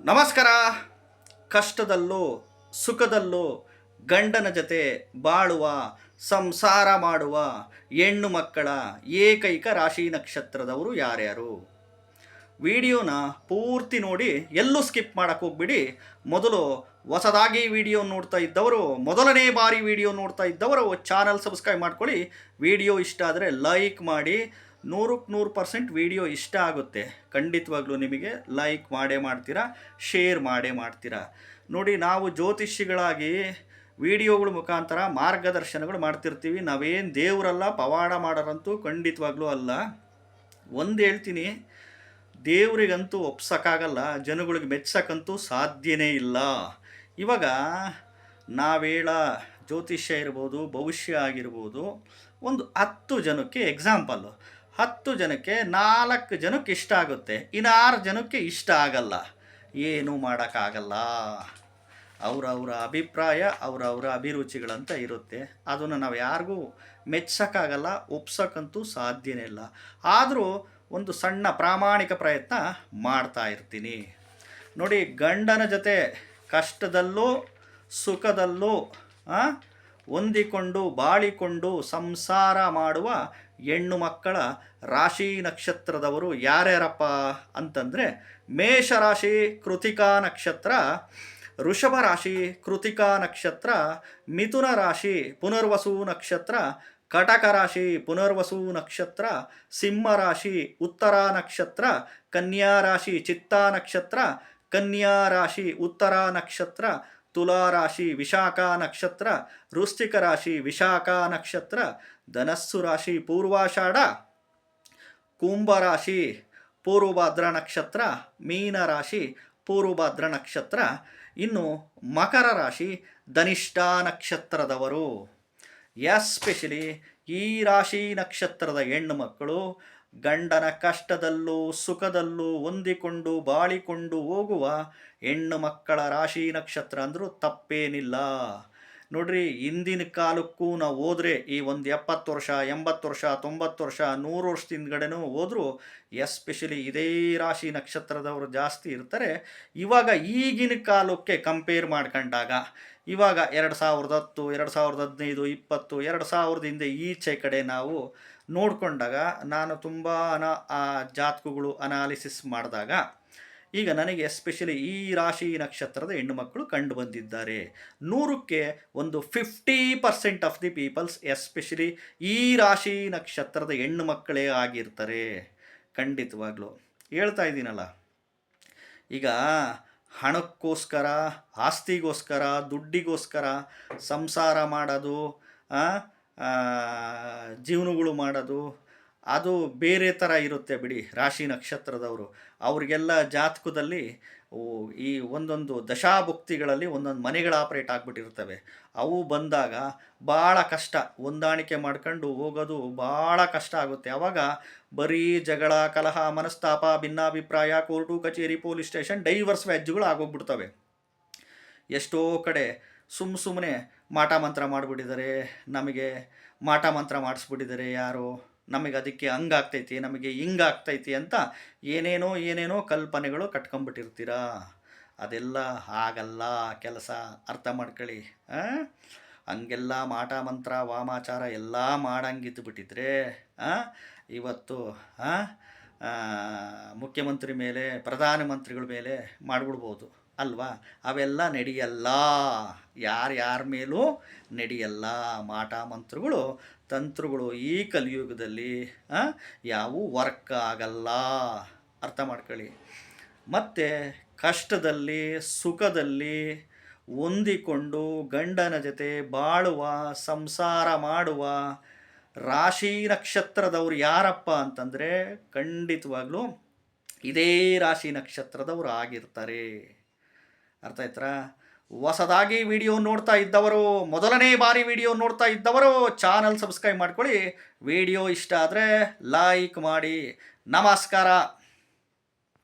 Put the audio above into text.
ನಮಸ್ಕಾರ. ಕಷ್ಟದಲ್ಲೂ ಸುಖದಲ್ಲೂ ಗಂಡನ ಜೊತೆ ಬಾಳುವ ಸಂಸಾರ ಮಾಡುವ ಹೆಣ್ಣು ಮಕ್ಕಳ ಏಕೈಕ ರಾಶಿ ನಕ್ಷತ್ರದವರು ಯಾರ್ಯಾರು? ವಿಡಿಯೋನ ಪೂರ್ತಿ ನೋಡಿ, ಎಲ್ಲೂ ಸ್ಕಿಪ್ ಮಾಡೋಕ್ಕೆ ಹೋಗ್ಬಿಡಿ. ಮೊದಲು ಹೊಸದಾಗಿ ವಿಡಿಯೋ ನೋಡ್ತಾ ಇದ್ದವರು, ಮೊದಲನೇ ಬಾರಿ ವಿಡಿಯೋ ನೋಡ್ತಾ ಇದ್ದವರು ಚಾನಲ್ ಸಬ್ಸ್ಕ್ರೈಬ್ ಮಾಡ್ಕೊಳ್ಳಿ. ವಿಡಿಯೋ ಇಷ್ಟ ಆದರೆ ಲೈಕ್ ಮಾಡಿ. 100% ವಿಡಿಯೋ ಇಷ್ಟ ಆಗುತ್ತೆ, ಖಂಡಿತವಾಗ್ಲೂ ನಿಮಗೆ ಲೈಕ್ ಮಾಡೇ ಮಾಡ್ತೀರಾ, ಶೇರ್ ಮಾಡೇ ಮಾಡ್ತೀರಾ. ನೋಡಿ, ನಾವು ಜ್ಯೋತಿಷಿಗಳಾಗಿ ವಿಡಿಯೋಗಳ ಮುಖಾಂತರ ಮಾರ್ಗದರ್ಶನಗಳು ಮಾಡ್ತಿರ್ತೀವಿ. ನಾವೇನು ದೇವರಲ್ಲ, ಪವಾಡ ಮಾಡೋರಂತೂ ಖಂಡಿತವಾಗ್ಲೂ ಅಲ್ಲ. ಒಂದು ಹೇಳ್ತೀನಿ, ದೇವರಿಗಂತೂ ಒಪ್ಸೋಕ್ಕಾಗಲ್ಲ, ಜನಗಳಿಗೆ ಮೆಚ್ಚಕ್ಕಂತೂ ಸಾಧ್ಯನೇ ಇಲ್ಲ. ಇವಾಗ ನಾವೇಳ ಜ್ಯೋತಿಷ್ಯ ಇರ್ಬೋದು, ಭವಿಷ್ಯ ಆಗಿರ್ಬೋದು, ಒಂದು 10 ಜನಕ್ಕೆ ಎಕ್ಸಾಂಪಲ್ಲು. 10 ಜನಕ್ಕೆ 4 ಜನಕ್ಕೆ ಇಷ್ಟ ಆಗುತ್ತೆ, ಇನ್ನು 6 ಜನಕ್ಕೆ ಇಷ್ಟ ಆಗಲ್ಲ. ಏನೂ ಮಾಡೋಕ್ಕಾಗಲ್ಲ. ಅವರವರ ಅಭಿಪ್ರಾಯ, ಅವರವರ ಅಭಿರುಚಿಗಳಂತ ಇರುತ್ತೆ. ಅದನ್ನು ನಾವು ಯಾರಿಗೂ ಮೆಚ್ಚೋಕ್ಕಾಗಲ್ಲ, ಒಪ್ಸೋಕ್ಕಂತೂ ಸಾಧ್ಯನೇ ಇಲ್ಲ. ಆದರೂ ಒಂದು ಸಣ್ಣ ಪ್ರಾಮಾಣಿಕ ಪ್ರಯತ್ನ ಮಾಡ್ತಾ ಇರ್ತೀನಿ. ನೋಡಿ, ಗಂಡನ ಜೊತೆ ಕಷ್ಟದಲ್ಲೂ ಸುಖದಲ್ಲೂ ಹೊಂದಿಕೊಂಡು ಬಾಳಿಕೊಂಡು ಸಂಸಾರ ಮಾಡುವ ಹೆಣ್ಣು ಮಕ್ಕಳ ರಾಶಿ ನಕ್ಷತ್ರದವರು ಯಾರ್ಯಾರಪ್ಪ ಅಂತಂದರೆ, ಮೇಷರಾಶಿ ಕೃತಿಕಾ ನಕ್ಷತ್ರ, ವೃಷಭ ರಾಶಿ ಕೃತಿಕಾ ನಕ್ಷತ್ರ, ಮಿಥುನ ರಾಶಿ ಪುನರ್ವಸು ನಕ್ಷತ್ರ, ಕಟಕ ರಾಶಿ ಪುನರ್ವಸು ನಕ್ಷತ್ರ, ಸಿಂಹ ರಾಶಿ ಉತ್ತರ ನಕ್ಷತ್ರ, ಕನ್ಯಾ ರಾಶಿ ಚಿತ್ತಾ ನಕ್ಷತ್ರ, ಕನ್ಯಾ ರಾಶಿ ಉತ್ತರ ನಕ್ಷತ್ರ, ತುಲಾ ರಾಶಿ ವಿಶಾಖ ನಕ್ಷತ್ರ, ವೃಶ್ಚಿಕ ರಾಶಿ ವಿಶಾಖ ನಕ್ಷತ್ರ, ಧನಸ್ಸು ರಾಶಿ ಪೂರ್ವಾಷಾಢ, ಕುಂಭ ರಾಶಿ ಪೂರ್ವಭದ್ರ ನಕ್ಷತ್ರ, ಮೀನ ರಾಶಿ ಪೂರ್ವಭದ್ರ ನಕ್ಷತ್ರ, ಇನ್ನು ಮಕರ ರಾಶಿ ಧನಿಷ್ಠ ನಕ್ಷತ್ರದವರು. ಎಸ್ಪೆಷಲಿ ಈ ರಾಶಿ ನಕ್ಷತ್ರದ ಹೆಣ್ಣು ಮಕ್ಕಳು ಗಂಡನ ಕಷ್ಟದಲ್ಲೂ ಸುಖದಲ್ಲೂ ಹೊಂದಿಕೊಂಡು ಬಾಳಿಕೊಂಡು ಹೋಗುವ ಹೆಣ್ಣು ಮಕ್ಕಳ ರಾಶಿ ನಕ್ಷತ್ರ ಅಂದರೂ ತಪ್ಪೇನಿಲ್ಲ. ನೋಡ್ರಿ, ಹಿಂದಿನ ಕಾಲಕ್ಕೂ ನಾವು ಹೋದರೆ, ಈ ಒಂದು 70 ವರ್ಷ 80 ವರ್ಷ 90 ವರ್ಷ 100 ವರ್ಷದ ಹಿಂದ್ಗಡೆನೂ ಹೋದರೂ ಎಸ್ಪೆಷಲಿ ಇದೇ ರಾಶಿ ನಕ್ಷತ್ರದವರು ಜಾಸ್ತಿ ಇರ್ತಾರೆ. ಇವಾಗ ಈಗಿನ ಕಾಲಕ್ಕೆ ಕಂಪೇರ್ ಮಾಡ್ಕೊಂಡಾಗ, ಇವಾಗ 2010 2015 20 2000 ಹಿಂದೆ ಈಚೆ ಕಡೆ ನಾವು ನೋಡಿಕೊಂಡಾಗ, ನಾನು ತುಂಬ ಜಾತಕಗಳು ಅನಾಲಿಸಿಸ್ ಮಾಡಿದಾಗ ಈಗ ನನಗೆ ಎಸ್ಪೆಷಲಿ ಈ ರಾಶಿ ನಕ್ಷತ್ರದ ಹೆಣ್ಣು ಮಕ್ಕಳು ಕಂಡು ಬಂದಿದ್ದಾರೆ. 100ಕ್ಕೆ ಒಂದು 50% ಆಫ್ ದಿ ಪೀಪಲ್ಸ್ ಎಸ್ಪೆಷಲಿ ಈ ರಾಶಿ ನಕ್ಷತ್ರದ ಹೆಣ್ಣು ಮಕ್ಕಳೇ ಆಗಿರ್ತಾರೆ. ಖಂಡಿತವಾಗ್ಲೂ ಹೇಳ್ತಾ ಇದ್ದೀನಲ್ಲ, ಈಗ ಹಣಕ್ಕೋಸ್ಕರ, ಆಸ್ತಿಗೋಸ್ಕರ, ದುಡ್ಡಿಗೋಸ್ಕರ ಸಂಸಾರ ಮಾಡೋದು, ಜೀವನಗಳು ಮಾಡೋದು, ಅದು ಬೇರೆ ಥರ ಇರುತ್ತೆ ಬಿಡಿ. ರಾಶಿ ನಕ್ಷತ್ರದವರು ಅವರಿಗೆಲ್ಲ ಜಾತಕದಲ್ಲಿ ಈ ಒಂದೊಂದು ದಶಾಭುಕ್ತಿಗಳಲ್ಲಿ ಒಂದೊಂದು ಮನೆಗಳು ಆಪ್ರೇಟ್ ಆಗಿಬಿಟ್ಟಿರ್ತವೆ. ಅವು ಬಂದಾಗ ಭಾಳ ಕಷ್ಟ, ಹೊಂದಾಣಿಕೆ ಮಾಡ್ಕೊಂಡು ಹೋಗೋದು ಭಾಳ ಕಷ್ಟ ಆಗುತ್ತೆ. ಆವಾಗ ಬರೀ ಜಗಳ, ಕಲಹ, ಮನಸ್ತಾಪ, ಭಿನ್ನಾಭಿಪ್ರಾಯ, ಕೋರ್ಟು ಕಚೇರಿ, ಪೊಲೀಸ್ ಸ್ಟೇಷನ್, ಡೈವರ್ಸ್ ವ್ಯಾಜ್ಯಗಳು ಆಗೋಗ್ಬಿಡ್ತವೆ. ಎಷ್ಟೋ ಕಡೆ ಸುಮ್ಮನೆ ಮಾಟ ಮಂತ್ರ ಮಾಡಿಬಿಟ್ಟಿದ್ದಾರೆ, ನಮಗೆ ಮಾಟ ಮಂತ್ರ ಮಾಡಿಸ್ಬಿಟ್ಟಿದ್ದಾರೆ ಯಾರೋ, ನಮಗೆ ಅದಕ್ಕೆ ಹಂಗಾಗ್ತೈತಿ, ನಮಗೆ ಹಿಂಗಾಗ್ತೈತಿ ಅಂತ ಏನೇನೋ ಕಲ್ಪನೆಗಳು ಕಟ್ಕೊಂಬಿಟ್ಟಿರ್ತೀರಾ. ಅದೆಲ್ಲ ಆಗಲ್ಲ ಕೆಲಸ, ಅರ್ಥ ಮಾಡ್ಕೊಳ್ಳಿ. ಹಂಗೆಲ್ಲ ಮಾಟ ಮಂತ್ರ ವಾಮಾಚಾರ ಎಲ್ಲ ಮಾಡಂಗಿದ್ದು ಬಿಟ್ಟಿದ್ರೆ ಇವತ್ತು ಮುಖ್ಯಮಂತ್ರಿ ಮೇಲೆ, ಪ್ರಧಾನಮಂತ್ರಿಗಳ ಮೇಲೆ ಮಾಡಿಬಿಡ್ಬೋದು ಅಲ್ವಾ? ಅವೆಲ್ಲ ನಡೆಯಲ್ಲ, ಯಾರ್ಯಾರ ಮೇಲೂ ನಡೆಯಲ್ಲ. ಮಾಟ ಮಂತ್ರಗಳು, ತಂತ್ರಗಳು ಈ ಕಲಿಯುಗದಲ್ಲಿ ಯಾವೂ ವರ್ಕ್ ಆಗಲ್ಲ, ಅರ್ಥ ಮಾಡ್ಕೊಳ್ಳಿ. ಮತ್ತು ಕಷ್ಟದಲ್ಲಿ ಸುಖದಲ್ಲಿ ಹೊಂದಿಕೊಂಡು ಗಂಡನ ಜೊತೆ ಬಾಳುವ ಸಂಸಾರ ಮಾಡುವ ರಾಶಿ ನಕ್ಷತ್ರದವರು ಯಾರಪ್ಪ ಅಂತಂದರೆ, ಖಂಡಿತವಾಗ್ಲೂ ಇದೇ ರಾಶಿ ನಕ್ಷತ್ರದವರು ಆಗಿರ್ತಾರೆ. ಅರ್ಥ ಆಯ್ತಾ? ಹೊಸದಾಗಿ ವಿಡಿಯೋ ನೋಡ್ತಾ ಇದ್ದವರು, ಮೊದಲನೇ ಬಾರಿ ವಿಡಿಯೋ ನೋಡ್ತಾ ಇದ್ದವರು ಚಾನಲ್ ಸಬ್ಸ್ಕ್ರೈಬ್ ಮಾಡ್ಕೊಳ್ಳಿ. ವಿಡಿಯೋ ಇಷ್ಟ ಆದರೆ ಲೈಕ್ ಮಾಡಿ. ನಮಸ್ಕಾರ.